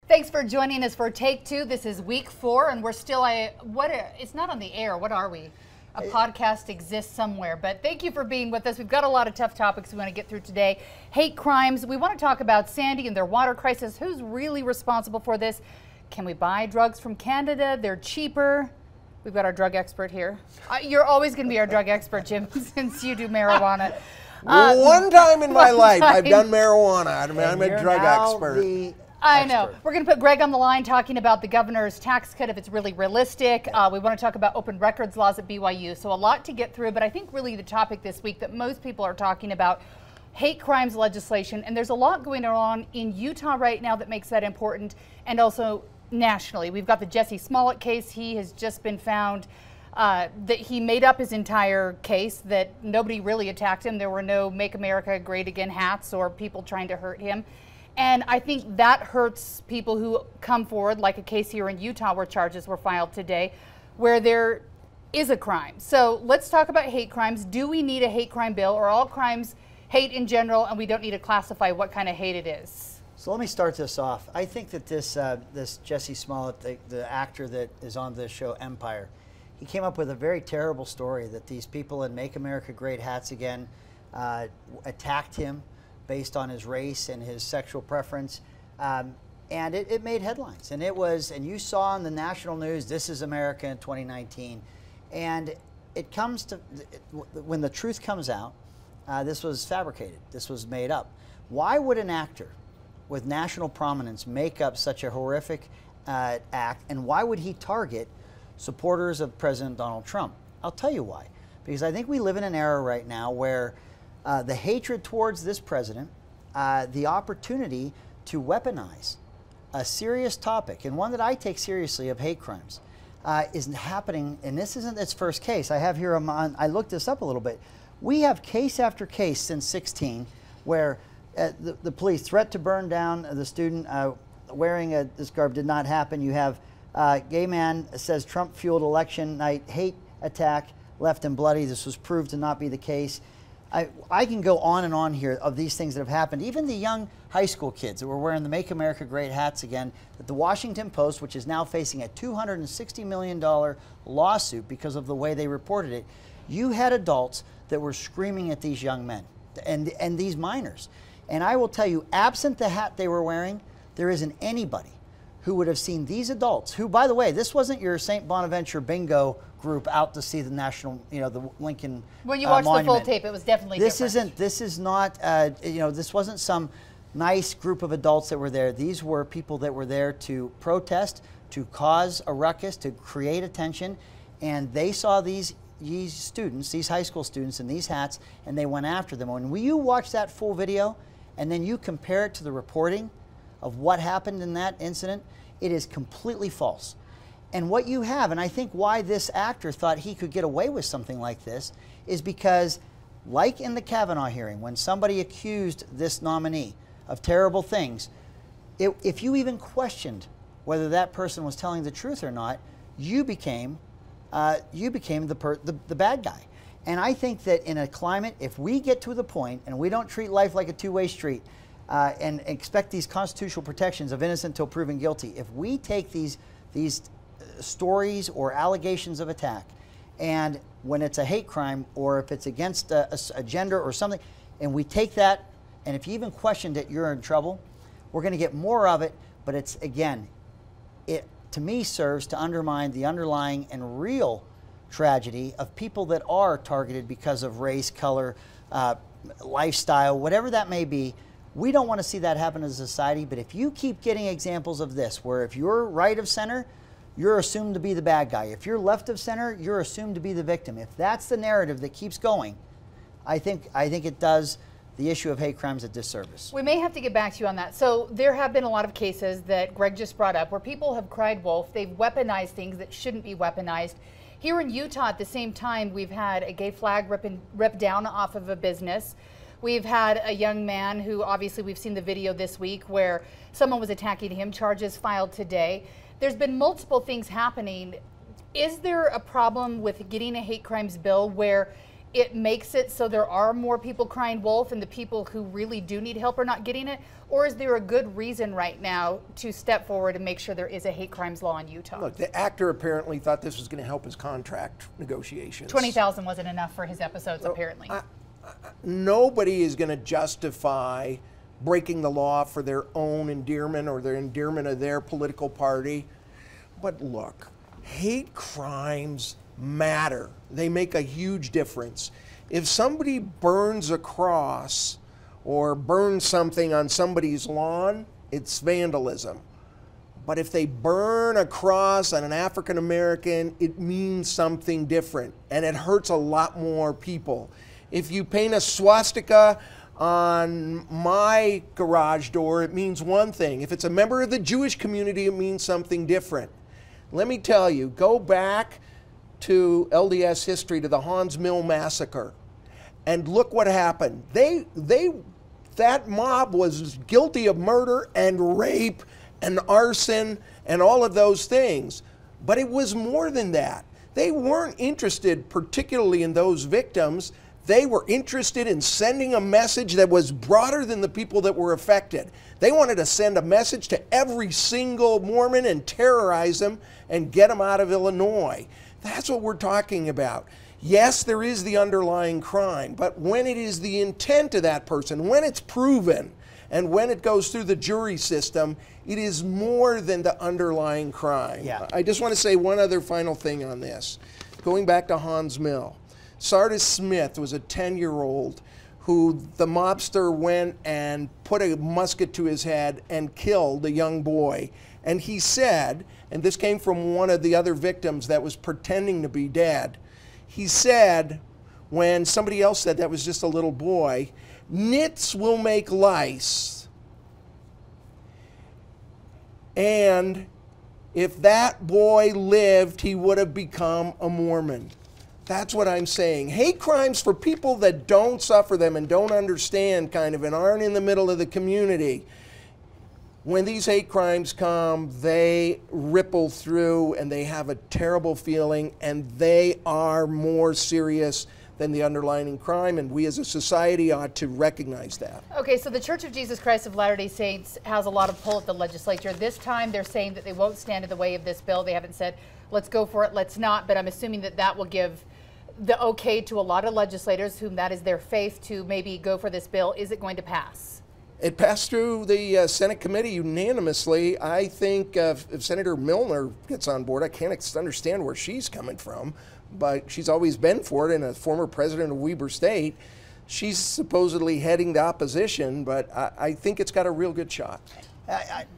Thanks for joining us for Take Two. This is week 4, and we're still it's not on the air. What are we? A podcast exists somewhere, but thank you for being with us. We've got a lot of tough topics we want to get through today. Hate crimes. We want to talk about Sandy and their water crisis. Who's really responsible for this? Can we buy drugs from Canada? They're cheaper. We've got our drug expert here. You're always going to be our drug expert, Jim, since you do marijuana. One time in my life, I've done marijuana. I'm a drug expert. I know. We're going to put Greg on the line talking about the governor's tax cut, if it's really realistic. We want to talk about open records laws at BYU. So a lot to get through, but I think really the topic this week that most people are talking about, hate crimes legislation. And there's a lot going on in Utah right now that makes that important, and also nationally. We've got the Jussie Smollett case. He has just been found that he made up his entire case, that nobody really attacked him. There were no Make America Great Again hats or people trying to hurt him. And I think that hurts people who come forward, like a case here in Utah where charges were filed today, where there is a crime. So let's talk about hate crimes. Do we need a hate crime bill, or all crimes hate in general, and we don't need to classify what kind of hate it is? So let me start this off. I think that this Jussie Smollett, the actor that is on this show, Empire, he came up with a very terrible story that these people in Make America Great hats again attacked him based on his race and his sexual preference, and it made headlines. And you saw in the national news, this is America in 2019. And it comes to, when the truth comes out, this was fabricated, this was made up. Why would an actor with national prominence make up such a horrific act, and why would he target supporters of President Donald Trump? I'll tell you why. Because I think we live in an era right now where the hatred towards this president, the opportunity to weaponize a serious topic, and one that I take seriously, of hate crimes, is happening. And this isn't its first case. I have here, I looked this up a little bit. We have case after case since 2016 where the police threat to burn down the student wearing this garb did not happen. You have gay man says Trump fueled election night hate attack left him bloody. This was proved to not be the case. I can go on and on here of these things that have happened. Even the young high school kids that were wearing the Make America Great hats again, that the Washington Post, which is now facing a $260 million lawsuit because of the way they reported it, you had adults that were screaming at these young men and these minors. And I will tell you, absent the hat they were wearing, there isn't anybody who would have seen these adults, who, by the way, this wasn't your St. Bonaventure bingo group out to see the national, the Lincoln When you watch monument. the full tape, it was definitely different. This is not, this wasn't some nice group of adults that were there. These were people that were there to protest, to cause a ruckus, to create attention, and they saw these students, these high school students in these hats, and they went after them. When you watch that full video, and then you compare it to the reporting of what happened in that incident, it is completely false. And what you have, and I think why this actor thought he could get away with something like this, is because, like in the Kavanaugh hearing, when somebody accused this nominee of terrible things, if you even questioned whether that person was telling the truth or not, you became the bad guy. And I think that in a climate, if we get to the point and we don't treat life like a two-way street and expect these constitutional protections of innocent until proven guilty, if we take these stories or allegations of attack, and when it's a hate crime or if it's against a gender or something, and we take that, and if you even questioned it, you're in trouble. We're going to get more of it, but it's, again, it to me serves to undermine the underlying and real tragedy of people that are targeted because of race, color, lifestyle, whatever that may be. We don't want to see that happen as a society, but if you keep getting examples of this, where if you're right of center, you're assumed to be the bad guy. If you're left of center, you're assumed to be the victim. If that's the narrative that keeps going, I think it does the issue of hate crimes a disservice. We may have to get back to you on that. So there have been a lot of cases that Greg just brought up where people have cried wolf. They've weaponized things that shouldn't be weaponized. Here in Utah, at the same time, we've had a gay flag ripped down off of a business. We've had a young man who, obviously we've seen the video this week where someone was attacking him, charges filed today. There's been multiple things happening. Is there a problem with getting a hate crimes bill where it makes it so there are more people crying wolf and the people who really do need help are not getting it? Or is there a good reason right now to step forward and make sure there is a hate crimes law in Utah? Look, the actor apparently thought this was going to help his contract negotiations. 20,000 wasn't enough for his episodes, apparently. Nobody is going to justify breaking the law for their own endearment or their endearment of their political party. But look, hate crimes matter. They make a huge difference. If somebody burns a cross or burns something on somebody's lawn, it's vandalism. But if they burn a cross on an African American, it means something different, and it hurts a lot more people. If you paint a swastika on my garage door, it means one thing. If it's a member of the Jewish community, it means something different. Let me tell you, go back to LDS history, to the Hans Mill massacre, and look what happened. That mob was guilty of murder and rape and arson and all of those things. But it was more than that. They weren't interested particularly in those victims. They were interested in sending a message that was broader than the people that were affected. They wanted to send a message to every single Mormon and terrorize them and get them out of Illinois. That's what we're talking about. Yes, there is the underlying crime, but when it is the intent of that person, when it's proven, and when it goes through the jury system, it is more than the underlying crime. Yeah. I just want to say one other final thing on this. Going back to Hans Mill, Sardis Smith was a 10-year-old who the mobster went and put a musket to his head and killed a young boy. And he said, and this came from one of the other victims that was pretending to be dead, he said, when somebody else said that was just a little boy, "Nits will make lice. And if that boy lived, he would have become a Mormon." That's what I'm saying. Hate crimes for people that don't suffer them and don't understand kind of and aren't in the middle of the community. When these hate crimes come, they ripple through and they have a terrible feeling, and they are more serious than the underlying crime, and we as a society ought to recognize that. Okay, so the Church of Jesus Christ of Latter-day Saints has a lot of pull at the legislature. This time they're saying that they won't stand in the way of this bill. They haven't said, let's go for it, let's not, but I'm assuming that that will give the okay to a lot of legislators whom that is their faith to maybe go for this bill. Is it going to pass? It passed through the Senate committee unanimously. I think if Senator Milner gets on board, I can't understand where she's coming from, but she's always been for it, and a former president of Weber State. She's supposedly heading the opposition, but I think it's got a real good shot.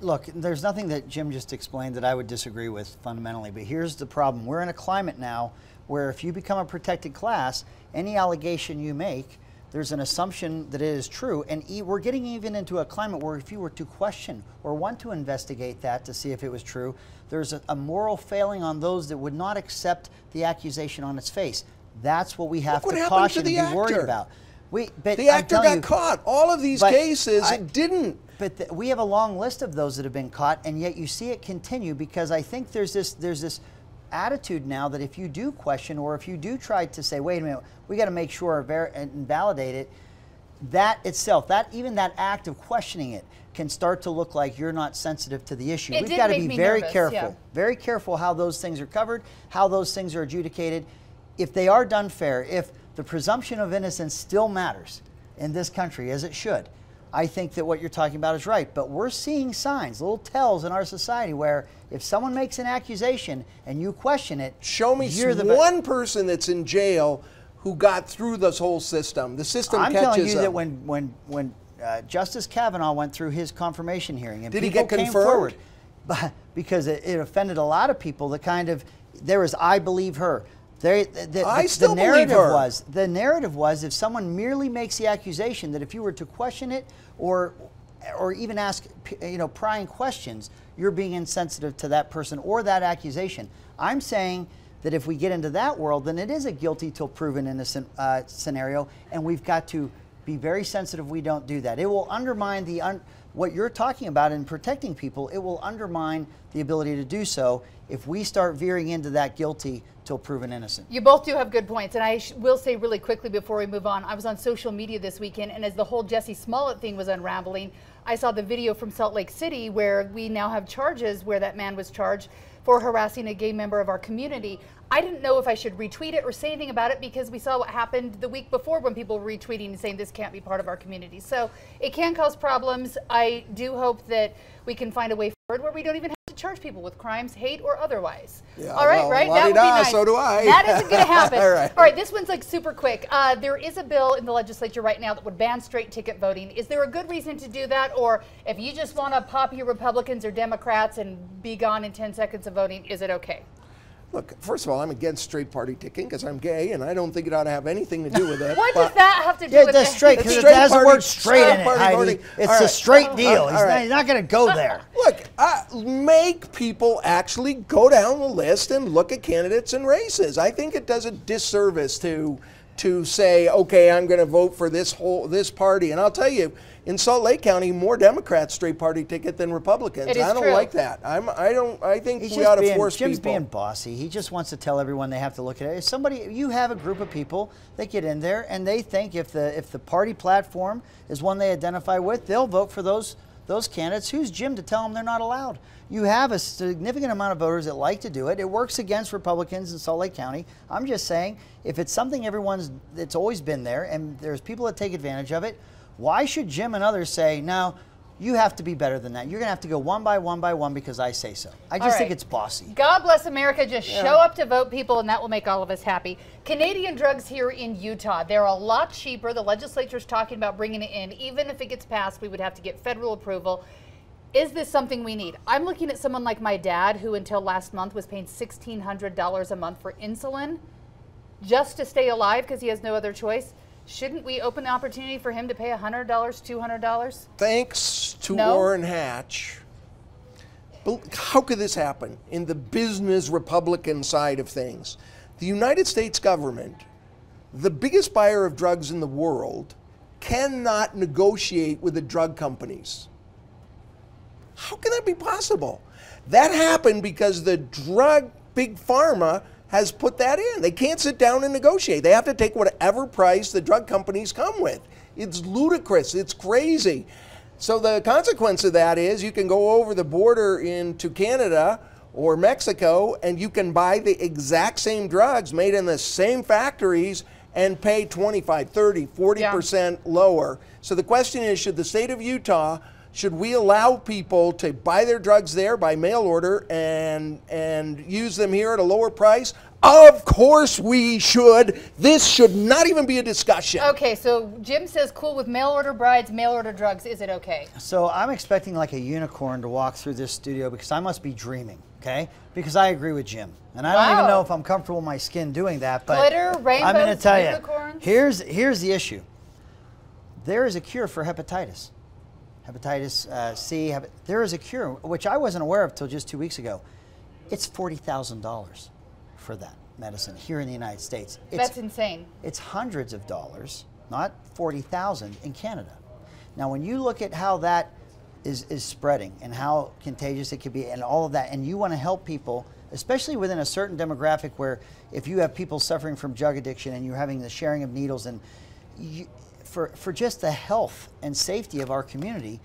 Look, there's nothing that Jim just explained that I would disagree with fundamentally, but here's the problem. We're in a climate now where if you become a protected class, any allegation you make, there's an assumption that it is true, and we're getting even into a climate where if you were to question or want to investigate that to see if it was true, there's a moral failing on those that would not accept the accusation on its face. That's what we have to caution and be worried about. The actor got caught. All of these cases, it didn't. But we have a long list of those that have been caught, and yet you see it continue because I think there's this attitude now that if you do question or if you do try to say, wait a minute, we got to make sure and validate it, that itself, even that act of questioning it can start to look like you're not sensitive to the issue. We've got to be very careful, very careful how those things are covered, how those things are adjudicated. If they are done fair, if the presumption of innocence still matters in this country, as it should, I think that what you're talking about is right. But we're seeing signs, little tells in our society where if someone makes an accusation and you question it, show me one person that's in jail who got through this whole system. The system catches them. I'm telling you that when Justice Kavanaugh went through his confirmation hearing and did people he get confirmed? Came forward, because it offended a lot of people. There was I believe her. I still believe her. The narrative was if someone merely makes the accusation that if you were to question it or even ask prying questions, you're being insensitive to that person or that accusation. I'm saying that if we get into that world, then it is a guilty till proven innocent scenario, and we've got to be very sensitive we don't do that. It will undermine what you're talking about in protecting people. It will undermine the ability to do so if we start veering into that guilty till proven innocent. You both do have good points, and I will say really quickly before we move on, I was on social media this weekend, and as the whole Jussie Smollett thing was unraveling, I saw the video from Salt Lake City where we now have charges where that man was charged for harassing a gay member of our community. I didn't know if I should retweet it or say anything about it because we saw what happened the week before when people were retweeting and saying this can't be part of our community. So it can cause problems. I do hope that we can find a way forward where we don't even have to charge people with crimes, hate or otherwise. Yeah, all right, well, right? That would be nice. So do I. That isn't going to happen. All right, this one's like super quick. There is a bill in the legislature right now that would ban straight ticket voting. Is there a good reason to do that? Or if you just want to pop your Republicans or Democrats and be gone in 10 seconds of voting, is it okay? Look, first of all, I'm against straight party ticking because I'm gay, and I don't think it ought to have anything to do with it. What does that have to do with that's it? straight, because it has the word straight in it, Heidi. It's a straight deal. He's not going to go there. Look, make people actually go down the list and look at candidates and races. I think it does a disservice to say, okay, I'm going to vote for this party. And I'll tell you, in Salt Lake County, more Democrats straight party ticket than Republicans. I don't like that. I think we ought to force Jim's people. Being bossy. He just wants to tell everyone they have to look at it. You have a group of people that get in there and they think if the party platform is one they identify with, they'll vote for those candidates. Who's Jim to tell them they're not allowed? You have a significant amount of voters that like to do it. It works against Republicans in Salt Lake County. I'm just saying, if it's something it's always been there and there's people that take advantage of it, why should Jim and others say, no, you have to be better than that? You're going to have to go one by one because I say so. I just think it's bossy. God bless America. Just show up to vote, people, and that will make all of us happy. Canadian drugs here in Utah, they're a lot cheaper. The legislature's talking about bringing it in. Even if it gets passed, we would have to get federal approval. Is this something we need? I'm looking at someone like my dad, who until last month was paying $1,600 a month for insulin just to stay alive because he has no other choice. Shouldn't we open the opportunity for him to pay $100, $200? Thanks to Orrin Hatch. How could this happen in the business Republican side of things? The United States government, the biggest buyer of drugs in the world, cannot negotiate with the drug companies. How can that be possible? That happened because the drug big pharma has put that in. They can't sit down and negotiate. They have to take whatever price the drug companies come with. It's ludicrous. It's crazy. So the consequence of that is you can go over the border into Canada or Mexico and you can buy the exact same drugs made in the same factories and pay 25, 30, 40% lower. So the question is, should the state of Utah, should we allow people to buy their drugs there by mail order and use them here at a lower price? Of course we should. This should not even be a discussion. Okay, so Jim says cool with mail order brides, mail order drugs. Is it okay? So I'm expecting like a unicorn to walk through this studio because I must be dreaming, okay? Because I agree with Jim. And I don't even know if I'm comfortable in my skin doing that. But glitter, rainbows, I'm going to tell unicorns. you, here's the issue. There is a cure for hepatitis. Hepatitis C, there is a cure, which I wasn't aware of until just 2 weeks ago. It's $40,000 for that medicine here in the United States. That's insane. It's hundreds of dollars, not 40,000 in Canada. Now, when you look at how that is spreading and how contagious it could be and all of that, and you want to help people, especially within a certain demographic where if you have people suffering from drug addiction and you're having the sharing of needles and for just the health and safety of our community,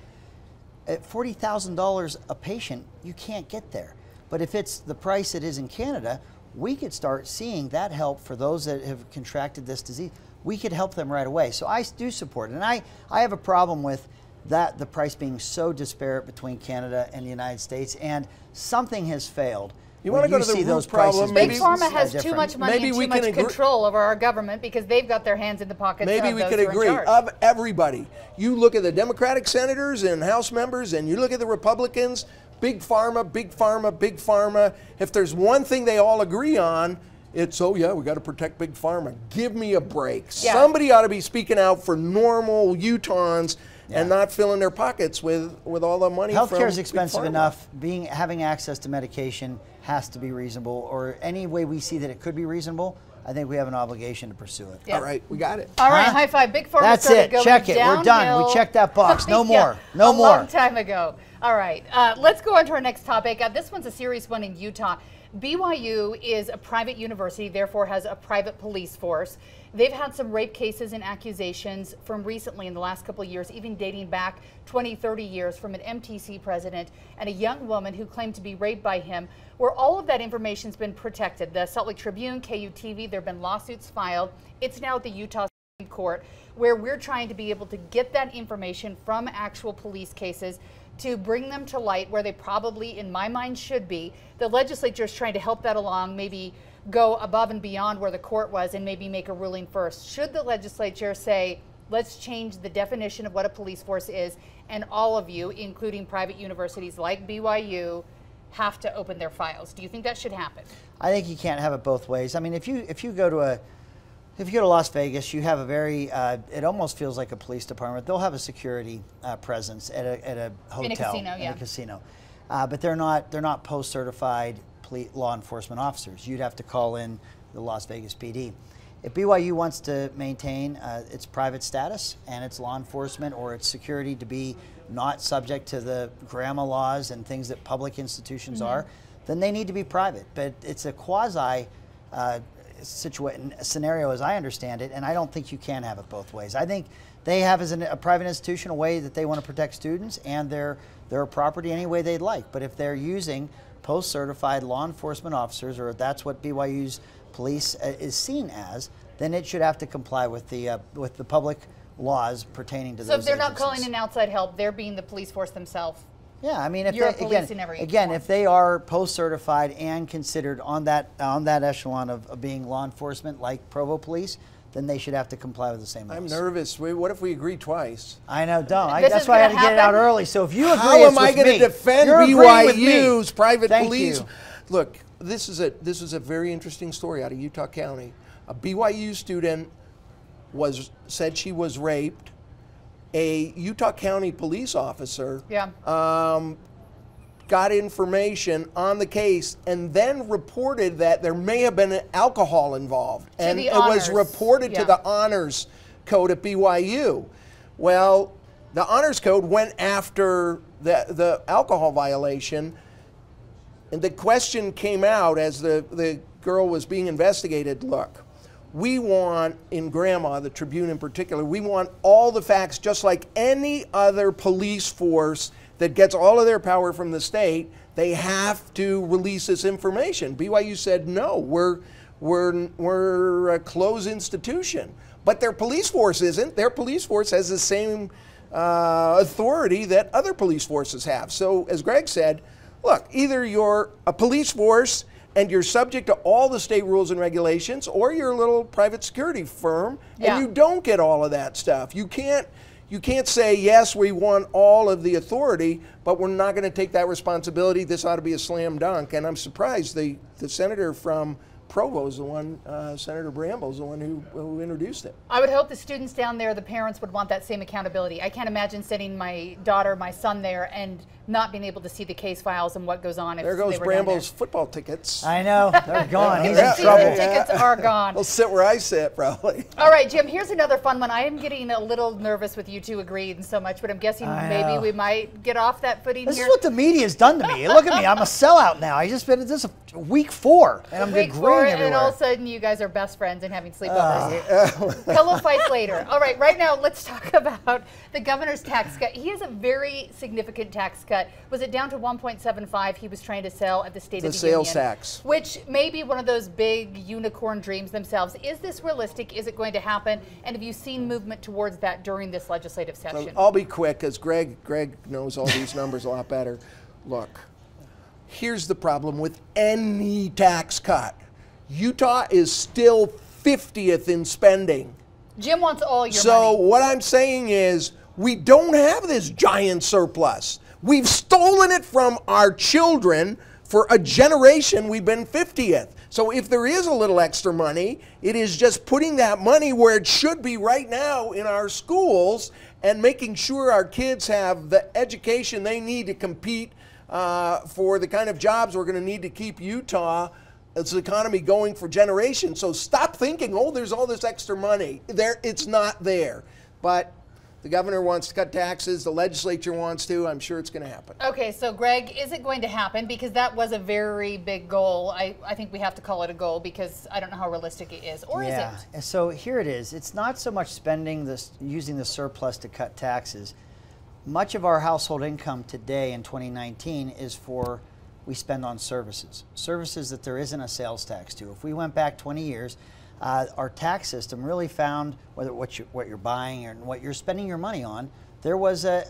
at $40,000 a patient, you can't get there. But if it's the price it is in Canada, we could start seeing that help for those that have contracted this disease. We could help them right away. So I do support it. And I have a problem with that, the price being so disparate between Canada and the United States, and something has failed. You want to go to the root problem? Big Pharma has too much money and too much control over our government because they've got their hands in the pockets of those who are in charge. Maybe we could agree of everybody. You look at the Democratic senators and House members and you look at the Republicans, big pharma, big pharma, big pharma. If there's one thing they all agree on, it's, oh yeah, we got to protect big pharma. Give me a break. Yeah. Somebody ought to be speaking out for normal Utahns and not filling their pockets with all the money. Healthcare is expensive enough. Having access to medication has to be reasonable, or any way we see that it could be reasonable, I think we have an obligation to pursue it. Yeah. All right, we got it. All right, high five. Big Pharma That's it. Check it. We're done. We checked that box. No more. No more. A long time ago. All right, let's go on to our next topic. This one's a serious one in Utah. BYU is a private university, therefore has a private police force. They've had some rape cases and accusations from recently in the last couple of years, even dating back 20, 30 years, from an MTC president and a young woman who claimed to be raped by him, where all of that information's been protected. The Salt Lake Tribune, KUTV, there have been lawsuits filed. It's now at the Utah Supreme Court, where we're trying to be able to get that information from actual police cases to bring them to light where they probably, in my mind, should be. The legislature is trying to help that along, maybe go above and beyond where the court was and maybe make a ruling first. Should the legislature say, let's change the definition of what a police force is, and all of you, including private universities like BYU, have to open their files? Do you think that should happen? I think you can't have it both ways. I mean, if you go to Las Vegas, you have a very, it almost feels like a police department. They'll have a security presence at a hotel, in a casino, but they're not post-certified law enforcement officers. You'd have to call in the Las Vegas PD. If BYU wants to maintain its private status and its law enforcement or its security to be not subject to the grandma laws and things that public institutions are, then they need to be private. But it's a quasi scenario as I understand it, and I don't think you can have it both ways. I think they have, as a private institution, a way that they want to protect students and their property any way they'd like. But if they're using post-certified law enforcement officers, or that's what BYU's police is seen as, then it should have to comply with the public laws pertaining to those. So if they're not agencies. calling in outside help, they're being the police force themselves. Yeah, I mean, if You're they, police in every again, form. if they are post-certified and considered on that echelon of being law enforcement, like Provo Police, then they should have to comply with the same laws. I'm nervous. What if we agree twice? I know, don't. This That's why I had is to get it out gonna early. So if you agree, How am I going to defend BYU's private Thank police? you. Look, this is a very interesting story out of Utah County. A BYU student said she was raped. A Utah County police officer got information on the case and then reported that there may have been alcohol involved. And it was reported to the honors code at BYU. Well, the honors code went after the alcohol violation, and the question came out as the girl was being investigated. Look, we want, in Grandma, the Tribune in particular, we want all the facts, just like any other police force that gets all of their power from the state. They have to release this information. BYU said, no, we're a closed institution. But their police force isn't. Their police force has the same authority that other police forces have. So, as Greg said, look, either you're a police force and you're subject to all the state rules and regulations, or you're a little private security firm and you don't get all of that stuff. You can't say, yes, we want all of the authority, but we're not going to take that responsibility. This ought to be a slam dunk. And I'm surprised the senator from Provo is the one, Senator Bramble is the one who introduced it. I would hope the students down there, the parents, would want that same accountability. I can't imagine sending my daughter, my son there and not being able to see the case files and what goes on. There goes Bramble's football tickets. I know, they're gone. He's The in trouble. season tickets are gone. He'll sit where I sit, probably. All right, Jim, here's another fun one. I am getting a little nervous with you two agreeing so much, but I'm guessing maybe we might get off that footing This here. is what the media's done to me. Look at me, I'm a sellout now. I just been at this week 4, and I'm Week agreeing 4, everywhere. and all of a sudden you guys are best friends and having sleepovers. Pillow fights later. All right now let's talk about the governor's tax cut. He has a very significant tax cut. Was it down to 1.75 he was trying to sell at the State of the Union? The sales tax. Which may be one of those big unicorn dreams themselves. Is this realistic? Is it going to happen? And have you seen movement towards that during this legislative session? So I'll be quick, because Greg knows all these numbers a lot better. Look, here's the problem with any tax cut. Utah is still 50th in spending. Jim wants all your money. So what I'm saying is, we don't have this giant surplus. We've stolen it from our children. For a generation, we've been 50th. So if there is a little extra money, it is just putting that money where it should be right now in our schools and making sure our kids have the education they need to compete for the kind of jobs we're going to need to keep Utah, its economy, going for generations. So stop thinking, oh, there's all this extra money. It's not there. But The governor wants to cut taxes. The legislature wants to. I'm sure it's going to happen. Okay, so Greg, is it going to happen? Because that was a very big goal. I think we have to call it a goal because I don't know how realistic it is. Or is it? And so here it is. It's not so much spending this, using the surplus to cut taxes. Much of our household income today in 2019 is for, we spend on services. Services that there isn't a sales tax to. If we went back 20 years, our tax system really found whether what you're buying or what you're spending your money on, there was an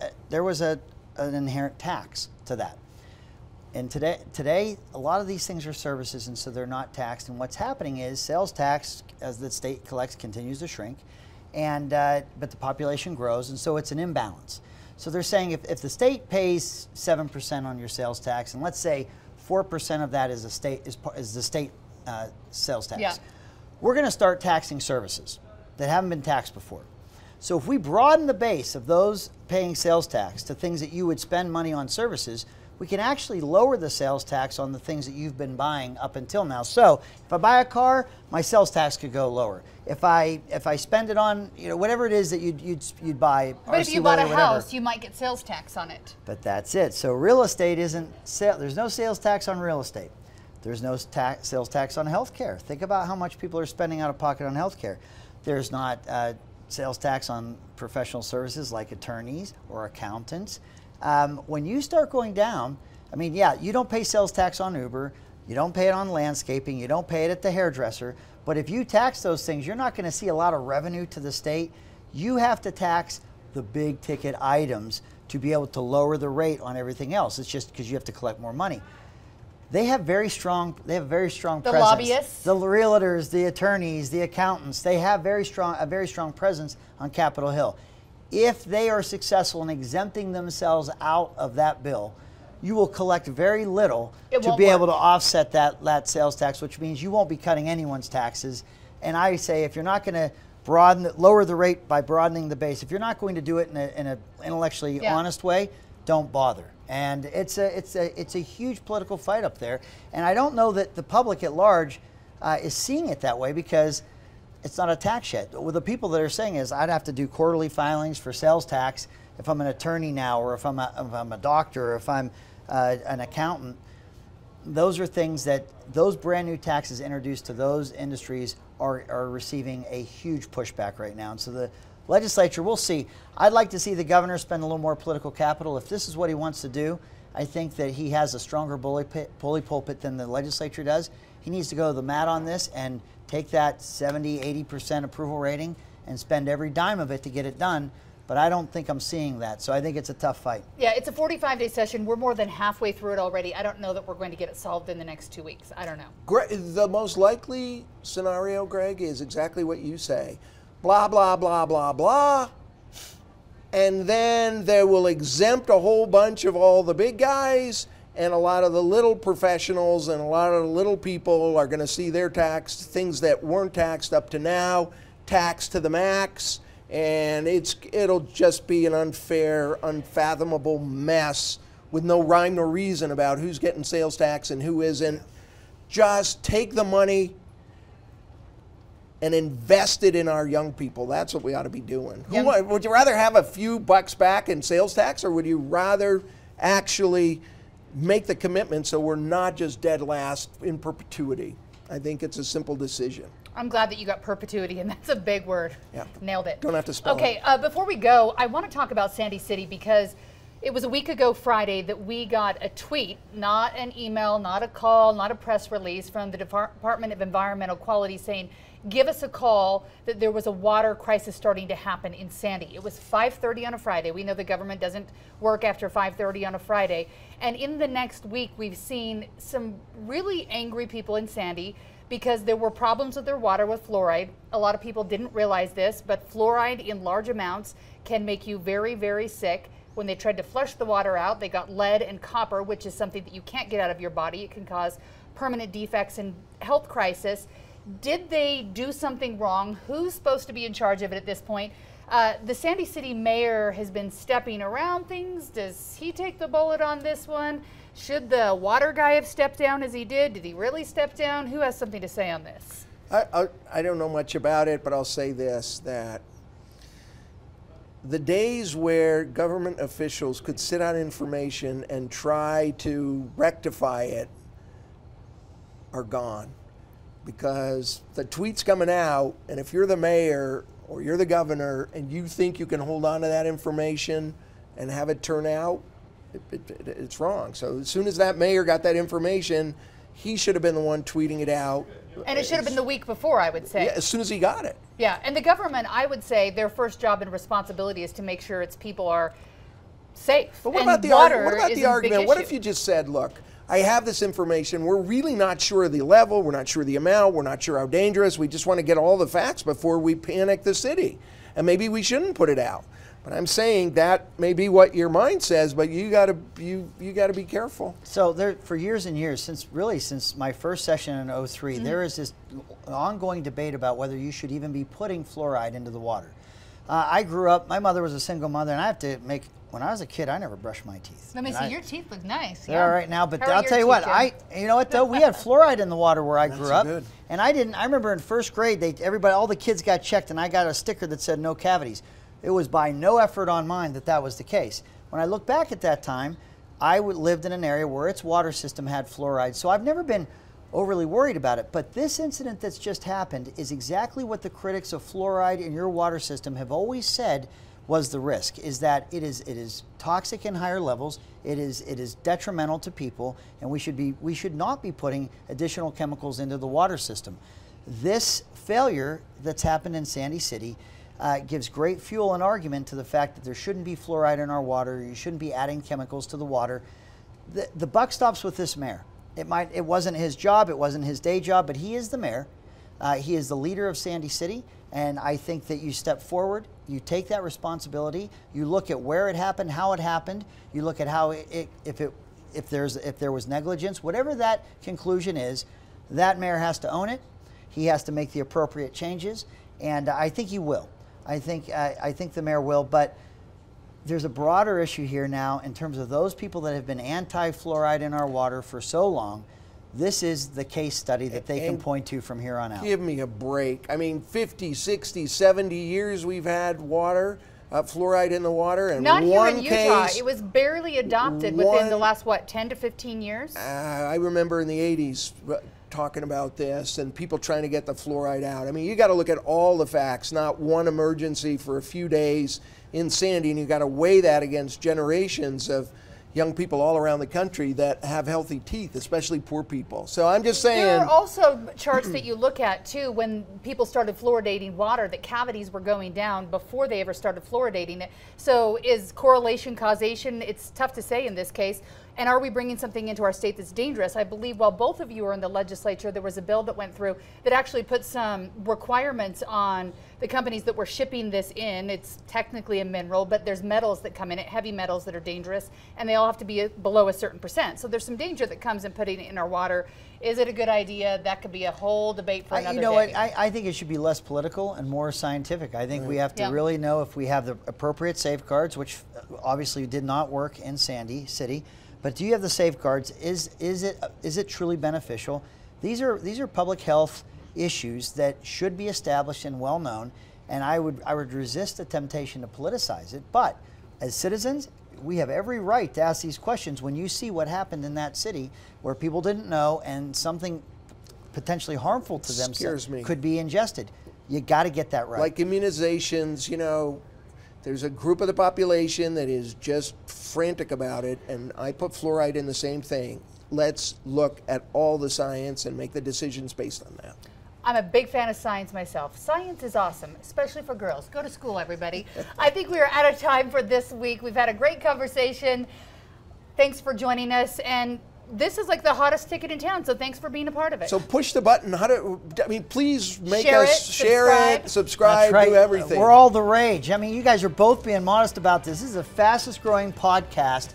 inherent tax to that. And today a lot of these things are services, and so they're not taxed. And what's happening is sales tax, as the state collects, continues to shrink, and but the population grows, and so it's an imbalance. So they're saying if the state pays 7% on your sales tax, and let's say 4% of that is the state sales tax. Yeah. We're going to start taxing services that haven't been taxed before. So if we broaden the base of those paying sales tax to things that you would spend money on services, we can actually lower the sales tax on the things that you've been buying up until now. So if I buy a car, my sales tax could go lower. If I spend it on whatever it is that you'd buy, but if you bought a house, you might get sales tax on it. But that's it. So real estate isn't there's no sales tax on real estate. There's no sales tax on health care. Think about how much people are spending out of pocket on health care. There's not sales tax on professional services like attorneys or accountants. When you start going down, I mean, yeah, you don't pay sales tax on Uber, you don't pay it on landscaping, you don't pay it at the hairdresser, but if you tax those things, you're not going to see a lot of revenue to the state. You have to tax the big ticket items to be able to lower the rate on everything else. It's just because you have to collect more money. They have very strong presence. The lobbyists? The realtors, the attorneys, the accountants, they have a very strong presence on Capitol Hill. If they are successful in exempting themselves out of that bill, you will collect very little to be able to offset that sales tax, which means you won't be cutting anyone's taxes. And I say if you're not going to lower the rate by broadening the base, if you're not going to do it in an intellectually honest way, don't bother. And it's a huge political fight up there, and I don't know that the public at large is seeing it that way because it's not a tax yet. Well, the people that are saying is I'd have to do quarterly filings for sales tax if I'm an attorney now, or if I'm a doctor, or if I'm an accountant. Those are things that those brand new taxes introduced to those industries are receiving a huge pushback right now, and so the legislature, we'll see. I'd like to see the governor spend a little more political capital. If this is what he wants to do, I think that he has a stronger bully pulpit than the legislature does. He needs to go to the mat on this and take that 70, 80% approval rating and spend every dime of it to get it done. But I don't think I'm seeing that, so I think it's a tough fight. Yeah, it's a 45-day session. We're more than halfway through it already. I don't know that we're going to get it solved in the next 2 weeks. I don't know. The most likely scenario, Greg, is exactly what you say. Blah, blah, blah, blah, blah. And then they will exempt a whole bunch of all the big guys, and a lot of the little professionals and a lot of the little people are going to see their tax, things that weren't taxed up to now, taxed to the max. And it'll just be an unfair, unfathomable mess with no rhyme nor reason about who's getting sales tax and who isn't. Just take the money and invest it in our young people. That's what we ought to be doing. Would you rather have a few bucks back in sales tax, or would you rather actually make the commitment so we're not just dead last in perpetuity? I think it's a simple decision. I'm glad that you got perpetuity, and that's a big word. Yeah. Nailed it. Don't have to spell it. Okay, before we go, I want to talk about Sandy City because it was a week ago Friday that we got a tweet, not an email, not a call, not a press release from the Department of Environmental Quality saying, give us a call that there was a water crisis starting to happen in Sandy. It was 5:30 on a Friday. We know the government doesn't work after 5:30 on a Friday. And in the next week, we've seen some really angry people in Sandy because there were problems with their water with fluoride. A lot of people didn't realize this, but fluoride in large amounts can make you very, very sick. When they tried to flush the water out, they got lead and copper, which is something that you can't get out of your body. It can cause permanent defects and health crisis. Did they do something wrong? Who's supposed to be in charge of it at this point? The Sandy City mayor has been stepping around things. Does he take the bullet on this one? Should the water guy have stepped down as he did? Did he really step down? Who has something to say on this? I don't know much about it, but I'll say this, that the days where government officials could sit on information and try to rectify it are gone, because the tweet's coming out, and if you're the mayor or you're the governor and you think you can hold on to that information and have it turn out, it's wrong. So as soon as that mayor got that information, he should have been the one tweeting it out. And it should have been the week before, I would say. Yeah, as soon as he got it. Yeah, and the government, I would say, their first job and responsibility is to make sure its people are safe. But what and about the argument? What if you just said, look, I have this information. We're really not sure of the level. We're not sure of the amount. We're not sure how dangerous. We just want to get all the facts before we panic the city. And maybe we shouldn't put it out. But I'm saying that may be what your mind says, but you got to be careful. So there, for years and years, since my first session in 2003, there is this ongoing debate about whether you should even be putting fluoride into the water. I grew up, my mother was a single mother, and I have to make, when I was a kid, I never brushed my teeth. Let me see, your teeth look nice. They're all right now, but I'll tell you what, you know what though, we had fluoride in the water where I grew up. Good. And I remember in first grade, all the kids got checked, and I got a sticker that said no cavities. It was by no effort on mine that was the case. When I look back at that time, I lived in an area where its water system had fluoride, so I've never been overly worried about it. But this incident that's just happened is exactly what the critics of fluoride in your water system have always said was the risk, is that it is toxic in higher levels, it is detrimental to people, and we should not be putting additional chemicals into the water system. This failure that's happened in Sandy City gives great fuel and argument to the fact that there shouldn't be fluoride in our water. You shouldn't be adding chemicals to the water. The buck stops with this mayor. It wasn't his job. It wasn't his day job, but he is the mayor. He is the leader of Sandy City, and I think that you step forward. You take that responsibility. You look at where it happened, how it happened. You look at how if there was negligence, whatever that conclusion is, that mayor has to own it. He has to make the appropriate changes, and I think he will. I think the mayor will, but there's a broader issue here now in terms of those people that have been anti-fluoride in our water for so long. This is the case study that they can point to from here on out. Give me a break. I mean, 50, 60, 70 years we've had water, fluoride in the water, and not one here in Utah. case, it was barely adopted within the last, 10 to 15 years? I remember in the 80s talking about this and people trying to get the fluoride out. I mean, you got to look at all the facts, not one emergency for a few days in Sandy, and you got to weigh that against generations of young people all around the country that have healthy teeth, especially poor people. So I'm just saying. There are also charts that you look at too when people started fluoridating water that cavities were going down before they ever started fluoridating it. So is correlation causation? It's tough to say in this case. And are we bringing something into our state that's dangerous? I believe while both of you are in the legislature, there was a bill that went through that actually put some requirements on the companies that were shipping this in. It's technically a mineral, but there's metals that come in it, heavy metals that are dangerous, and they all have to be below a certain percent. So there's some danger that comes in putting it in our water. Is it a good idea? That could be a whole debate for another day. You know what? I think it should be less political and more scientific. I think we have to really know if we have the appropriate safeguards, which obviously did not work in Sandy City. But do you have the safeguards? Is it truly beneficial? These are public health issues that should be established and well known, and I would resist the temptation to politicize it. But as citizens, we have every right to ask these questions when you see what happened in that city where people didn't know and something potentially harmful to them could be ingested. You got to get that right. Like immunizations, you know. There's a group of the population that is just frantic about it, and I put fluoride in the same thing. Let's look at all the science and make the decisions based on that. I'm a big fan of science myself. Science is awesome, especially for girls. Go to school, everybody. I think we are out of time for this week. We've had a great conversation. Thanks for joining us. And this is like the hottest ticket in town, so thanks for being a part of it. So push the button. Please make us share it, subscribe, do everything. We're all the rage. I mean, you guys are both being modest about this. This is the fastest growing podcast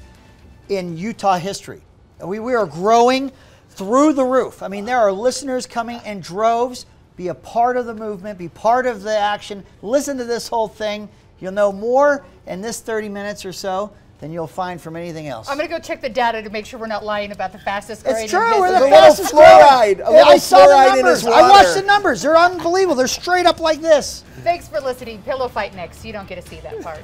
in Utah history. We are growing through the roof. I mean, there are listeners coming in droves. Be a part of the movement, be part of the action. Listen to this whole thing. You'll know more in this 30 minutes or so than you'll find from anything else. I'm going to go check the data to make sure we're not lying about the fastest growing. It's true. We're the little fastest fluoride, growing. a little I saw the fluoride in his numbers. I water. watched the numbers. They're unbelievable. They're straight up like this. Thanks for listening. Pillow fight next. You don't get to see that part.